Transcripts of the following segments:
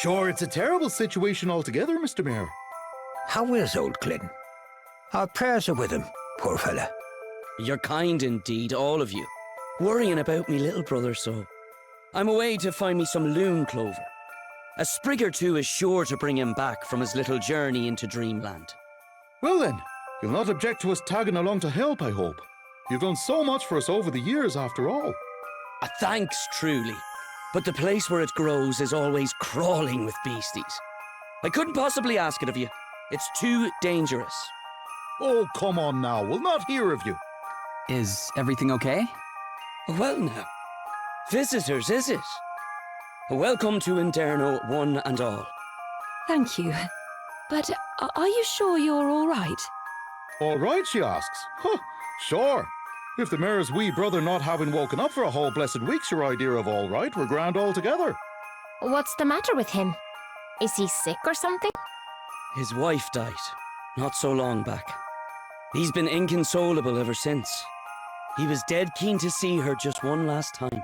Sure, it's a terrible situation altogether, Mr. Mayor. How is old Glyn? Our prayers are with him, poor fella. You're kind indeed, all of you. Worrying about me little brother so. I'm away to find me some loon clover. A sprig or two is sure to bring him back from his little journey into dreamland. Well then, you'll not object to us tagging along to help, I hope. You've done so much for us over the years, after all. Thanks, truly. But the place where it grows is always crawling with beasties. I couldn't possibly ask it of you. It's too dangerous. Oh, come on now, we'll not hear of you. Is everything okay? Well now, visitors, is it? Welcome to Inderno, one and all. Thank you. But are you sure you're all right? All right, she asks. Huh, sure. If the mayor's wee brother not having woken up for a whole blessed week's your idea of all right, we're grand altogether. What's the matter with him? Is he sick or something? His wife died, not so long back. He's been inconsolable ever since. He was dead keen to see her just one last time.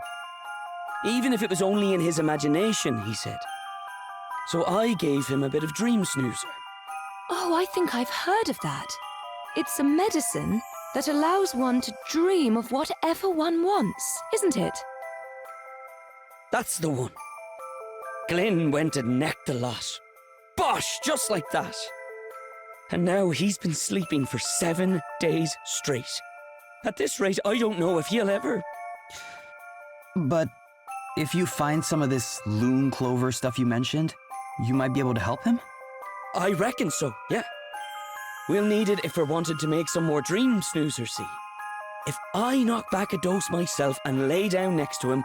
Even if it was only in his imagination, he said. So I gave him a bit of dream snoozer. Oh, I think I've heard of that. It's a medicine that allows one to dream of whatever one wants, isn't it? That's the one. Glyn went and necked the lot. Bosh, just like that. And now he's been sleeping for 7 days straight. At this rate, I don't know if he'll ever... But if you find some of this loon clover stuff you mentioned, you might be able to help him? I reckon so, yeah. We'll need it if we're wanted to make some more dream snoozers, see. If I knock back a dose myself and lay down next to him,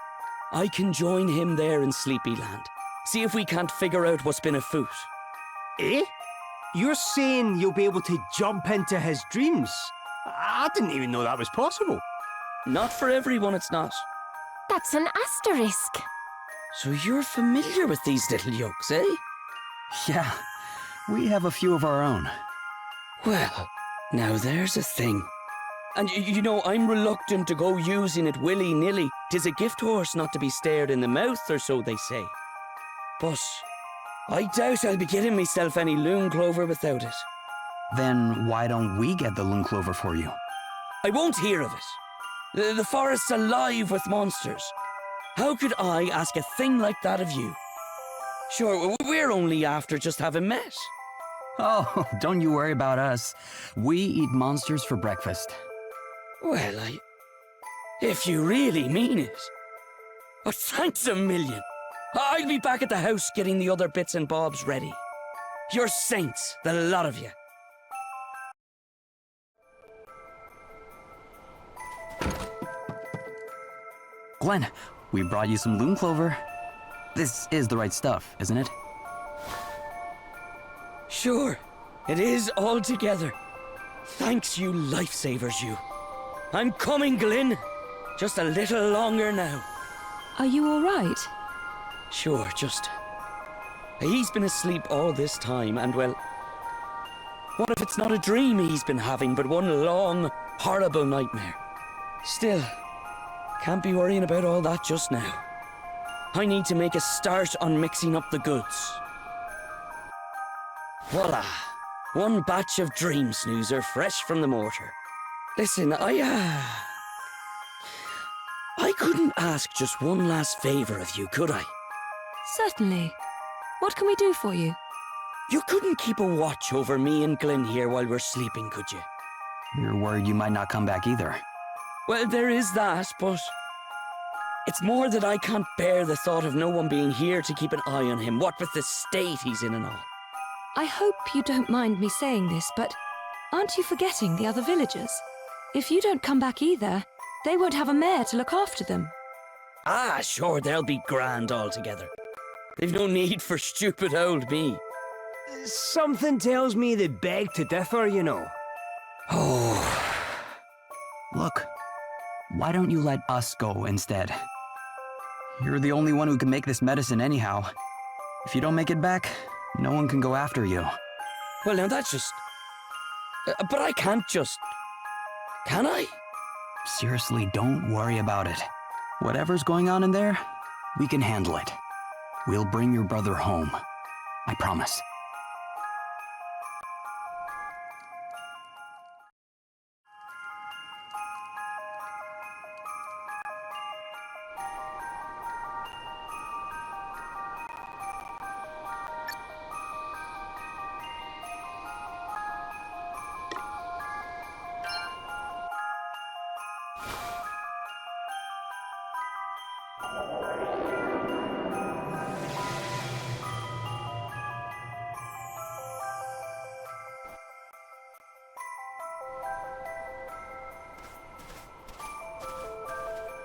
I can join him there in Sleepyland. See if we can't figure out what's been afoot. Eh? You're saying you'll be able to jump into his dreams? I didn't even know that was possible. Not for everyone, it's not. That's an asterisk. So you're familiar with these little yolks, eh? Yeah, we have a few of our own. Well, now there's a thing. And you know, I'm reluctant to go using it willy-nilly. 'Tis a gift horse not to be stared in the mouth, or so they say. But I doubt I'll be getting myself any loon clover without it. Then why don't we get the loon clover for you? I won't hear of it. The forest's alive with monsters. How could I ask a thing like that of you? Sure, we're only after just having met. Oh, don't you worry about us. We eat monsters for breakfast. Well, if you really mean it. Oh, thanks a million. I'll be back at the house getting the other bits and bobs ready. You're saints, the lot of you. Glenn, we brought you some loon clover. This is the right stuff, isn't it? Sure, it is all together. Thanks, you lifesavers, you. I'm coming, Glyn. Just a little longer now. Are you all right? Sure, just... He's been asleep all this time, and well... What if it's not a dream he's been having, but one long, horrible nightmare? Still, can't be worrying about all that just now. I need to make a start on mixing up the goods. Voila! One batch of dream snoozer fresh from the mortar. Listen, I couldn't ask just one last favor of you, could I? Certainly. What can we do for you? You couldn't keep a watch over me and Glyn here while we're sleeping, could you? You're worried you might not come back either. Well, there is that, but... It's more that I can't bear the thought of no one being here to keep an eye on him, what with the state he's in and all. I hope you don't mind me saying this, but aren't you forgetting the other villagers? If you don't come back either, they won't have a mayor to look after them. Ah, sure, they'll be grand altogether. They've no need for stupid old me. Something tells me they beg to differ, you know. Oh. Look, why don't you let us go instead? You're the only one who can make this medicine anyhow. If you don't make it back, no one can go after you. Well, now that's just... but I can't just... Can I? Seriously, don't worry about it. Whatever's going on in there, we can handle it. We'll bring your brother home. I promise.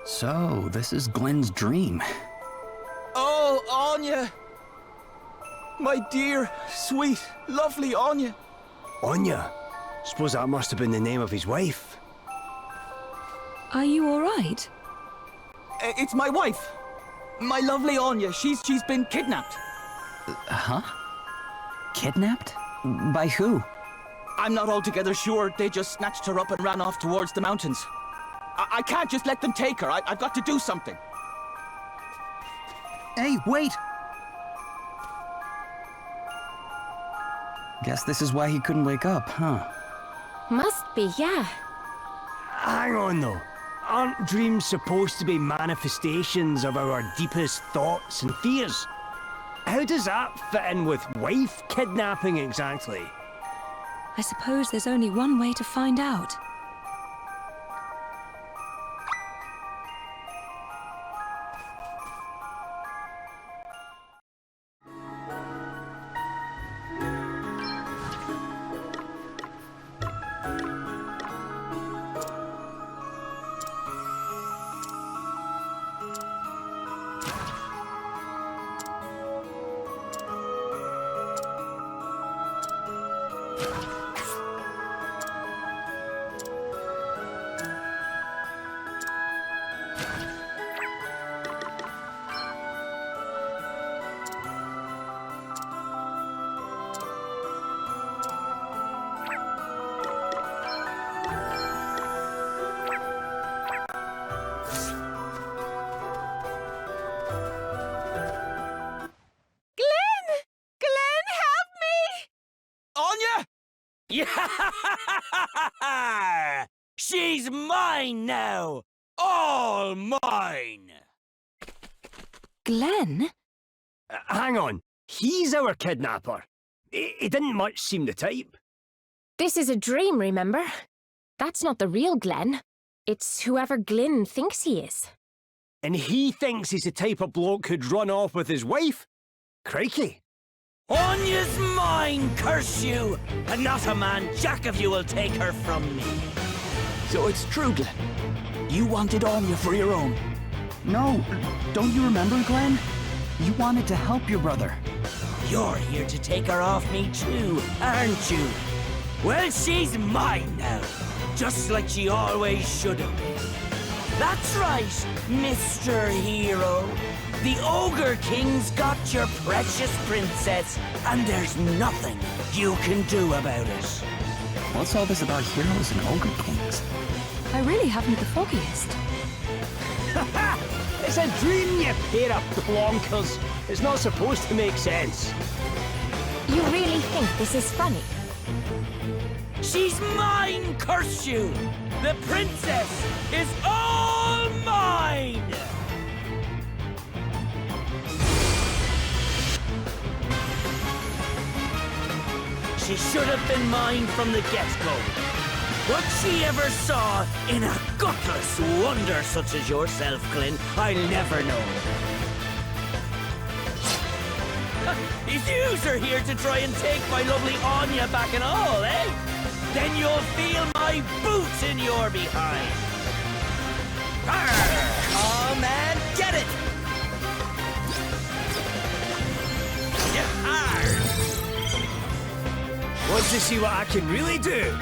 So, this is Glenn's dream. Oh, Anya! My dear, sweet, lovely Anya. Anya? Suppose that must have been the name of his wife. Are you all right? It's my wife. My lovely Anya. She's been kidnapped. Huh? Kidnapped? By who? I'm not altogether sure. They just snatched her up and ran off towards the mountains. I can't just let them take her. I've got to do something. Hey, wait! Guess this is why he couldn't wake up, huh? Must be, yeah. Hang on, though. Aren't dreams supposed to be manifestations of our deepest thoughts and fears? How does that fit in with wife kidnapping exactly? I suppose there's only one way to find out. Yeah! She's mine now! All mine! Glenn? Hang on. He's our kidnapper. He didn't much seem the type. This is a dream, remember? That's not the real Glenn. It's whoever Glynn thinks he is. And he thinks he's the type of bloke who'd run off with his wife? Crikey. Anya's mine, curse you! And not a man jack of you will take her from me. So it's true, Glenn. You wanted Anya for your own. No, don't you remember, Glenn? You wanted to help your brother. You're here to take her off me too, aren't you? Well, she's mine now, just like she always should have been. That's right, Mr. Hero. The Ogre King's got your precious princess, and there's nothing you can do about it. What's all this about heroes and ogre kings? I really haven't the foggiest. It's a dream, you pair of plonkers. It's not supposed to make sense. You really think this is funny? She's mine, curse you! The princess is all mine! She should have been mine from the get-go. What she ever saw in a gutless wonder such as yourself, Glynn, I'll never know. If yous are here to try and take my lovely Anya back and all, eh? Then you'll feel my boots in your behind. Arr! Come and get it! Arr! Want to see what I can really do?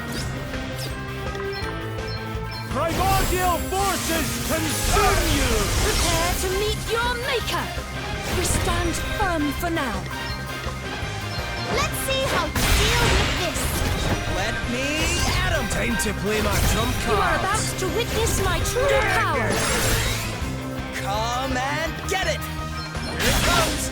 Primordial forces consume you! Prepare to meet your maker! We stand firm for now. Let's see how to deal with this. Let me at him! Time to play my trump You are card. about to witness my true power. Come and get it! Here it comes!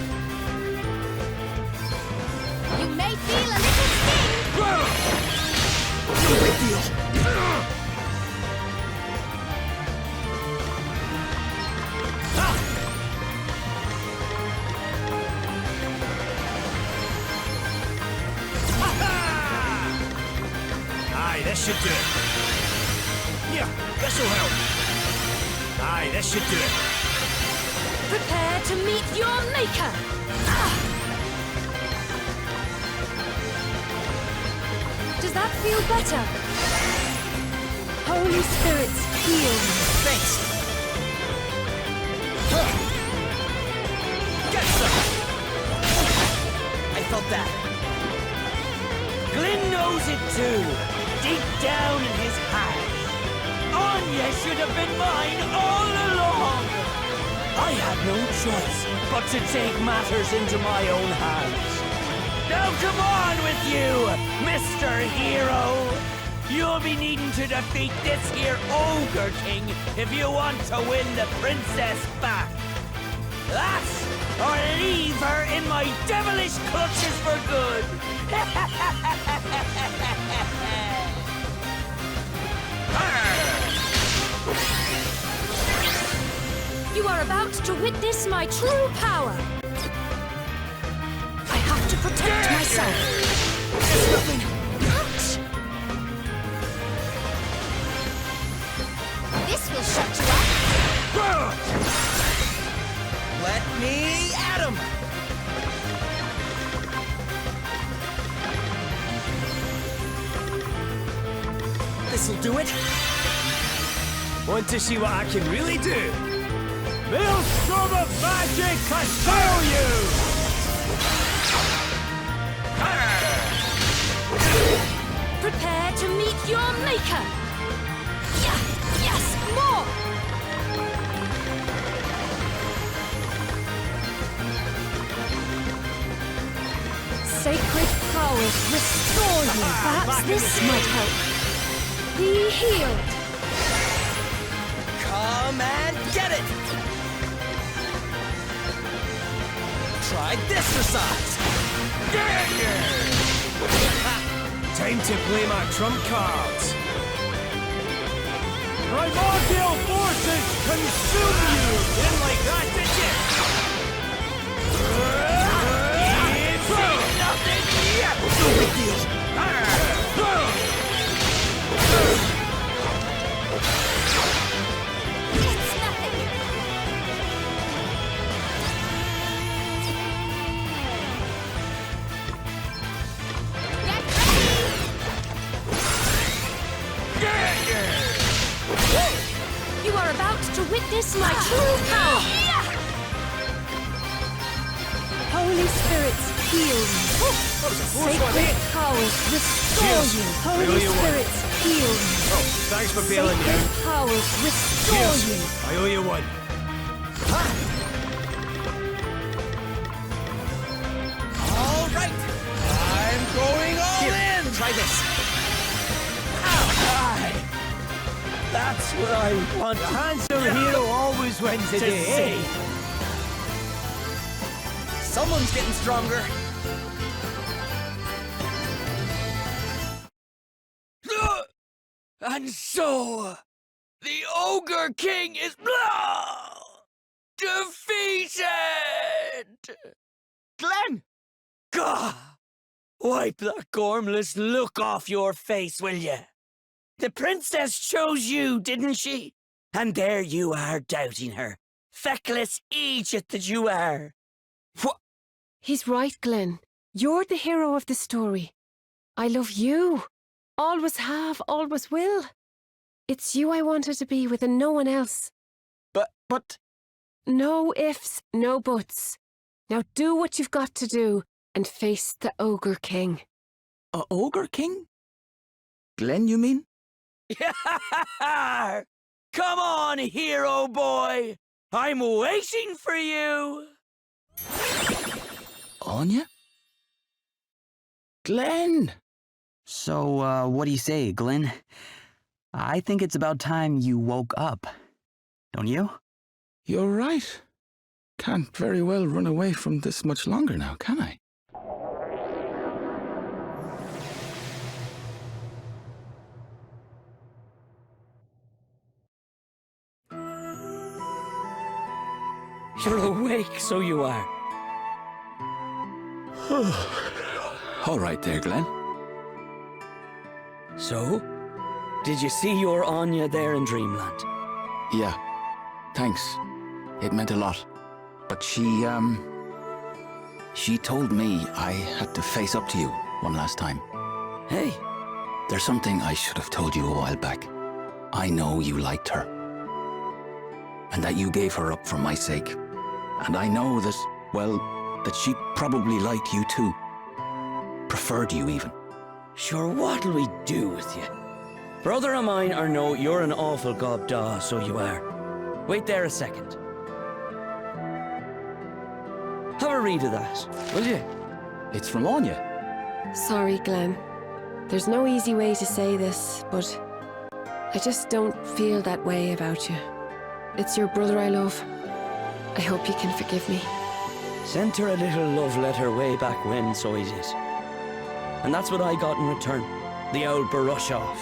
Aye, this should do it. Yeah, this'll help. Aye, this should do it. Prepare to meet your maker! Does that feel better? Holy spirits, heal me. Thanks. Get some. I felt that. Glyn knows it too, deep down in his heart. Anya should have been mine all along. I had no choice but to take matters into my own hands. Now come on with you, Mr. Hero. You'll be needing to defeat this here Ogre King if you want to win the princess back. That, or leave her in my devilish clutches for good. You are about to witness my true power. I have to protect myself. Ouch! This will shut you up. Let me at him. This'll do it. Want to see what I can really do? Maelstrom of Magic Castillo! Prepare to meet your maker! Yeah, yes, more! Sacred powers restore you. Perhaps this might help. Be healed. Come and get it. Try this for size. Time to play my trump cards. Primordial forces consume you! Didn't like that, did you? It's nothing yet. No big deal. It's nothing. You are about to witness my true power. Holy spirits, heal me. Sacred powers, restore Cheers. you. Holy Really you won. spirits, heal me. Oh, thanks for bailing me Sacred out. powers, restore Cheers. you. I owe you one. All right. I'm going all in. Try this. That's what I want The handsome hero always wins to today, see. eh? Someone's getting stronger. And so, the Ogre King is defeated! Glenn! Gah! Wipe that gormless look off your face, will you? The princess chose you, didn't she? And there you are doubting her. Feckless Egypt that you are. He's right, Glenn. You're the hero of the story. I love you. Always have, always will. It's you I wanted to be with and no one else. But... No ifs, no buts. Now do what you've got to do and face the Ogre King. A Ogre King? Glenn, you mean? Come on, hero boy! I'm waiting for you! Anya? Glenn! So, what do you say, Glenn? I think it's about time you woke up. Don't you? You're right. Can't very well run away from this much longer now, can I? You're awake, so you are. All right there, Glenn. So? Did you see your Anya there in Dreamland? Yeah, thanks. It meant a lot. But she told me I had to face up to you one last time. Hey, There's something I should have told you a while back. I know you liked her. And that you gave her up for my sake. And I know that, well, that she probably liked you too. Preferred you even. sure, what'll we do with you? Brother of mine or no, you're an awful gobdaw, so you are. Wait there a second. Have a read of that, will you? It's from Anya. Sorry, Glenn. There's no easy way to say this, but I just don't feel that way about you. It's your brother I love. I hope you can forgive me. Sent her a little love letter way back when, so he did. And that's what I got in return. The old brush off.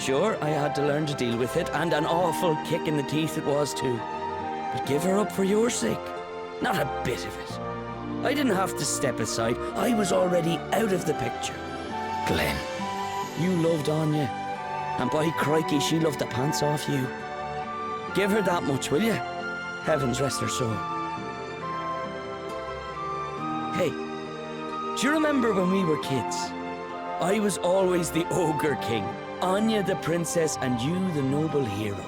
Sure, I had to learn to deal with it, and an awful kick in the teeth it was too. But give her up for your sake. Not a bit of it. I didn't have to step aside. I was already out of the picture. Glenn. You loved Anya. And by crikey, she loved the pants off you. Give her that much, will you? Heavens rest her soul. Hey, do you remember when we were kids? I was always the ogre king, Anya the princess, and you the noble hero.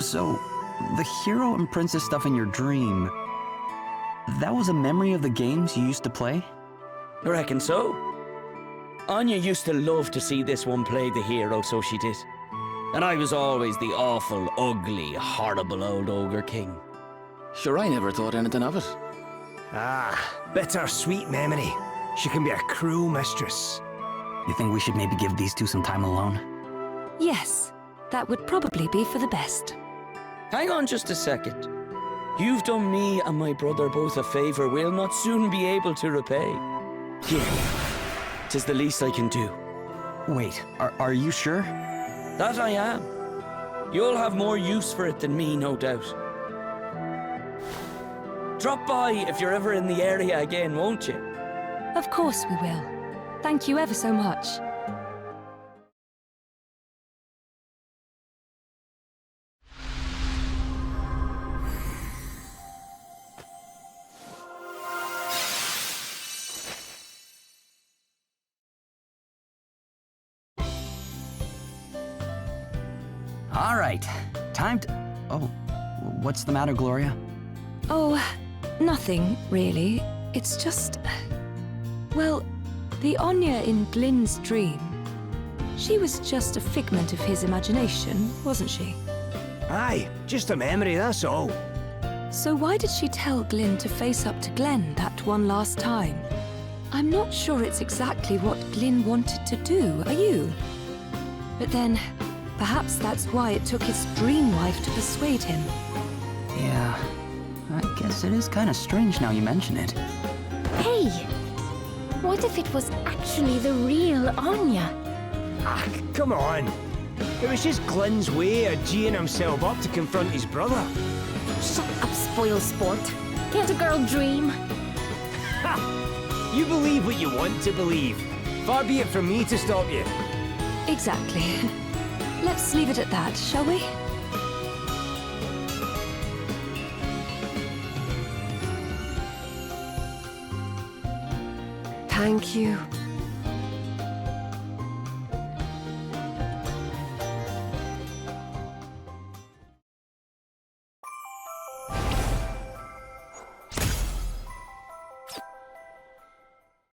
So, the hero and princess stuff in your dream, that was a memory of the games you used to play? I reckon so. Anya used to love to see this one play the hero, so she did. And I was always the awful, ugly, horrible old ogre king. Sure, I never thought anything of it. Ah, bittersweet memory. She can be a cruel mistress. You think we should maybe give these two some time alone? Yes, that would probably be for the best. Hang on just a second. You've done me and my brother both a favour we'll not soon be able to repay. Here, 'tis the least I can do. Wait, are you sure? That I am. You'll have more use for it than me, no doubt. Drop by if you're ever in the area again, won't you? Of course we will. Thank you ever so much. All right, time to... Oh, what's the matter, Gloria? Oh, nothing, really. It's just... Well, the Anya in Glyn's dream. She was just a figment of his imagination, wasn't she? Aye, just a memory, that's all. So why did she tell Glyn to face up to Glenn that one last time? I'm not sure it's exactly what Glyn wanted to do, are you? But then, perhaps that's why it took his dream wife to persuade him. Yeah, I guess it is kind of strange now you mention it. Hey! What if it was actually the real Anya? Ah, come on. It was just Glyn's way of geeing himself up to confront his brother. Shut up, spoil sport. Can't a girl dream? Ha! You believe what you want to believe. Far be it from me to stop you. Exactly. Let's leave it at that, shall we? Thank you.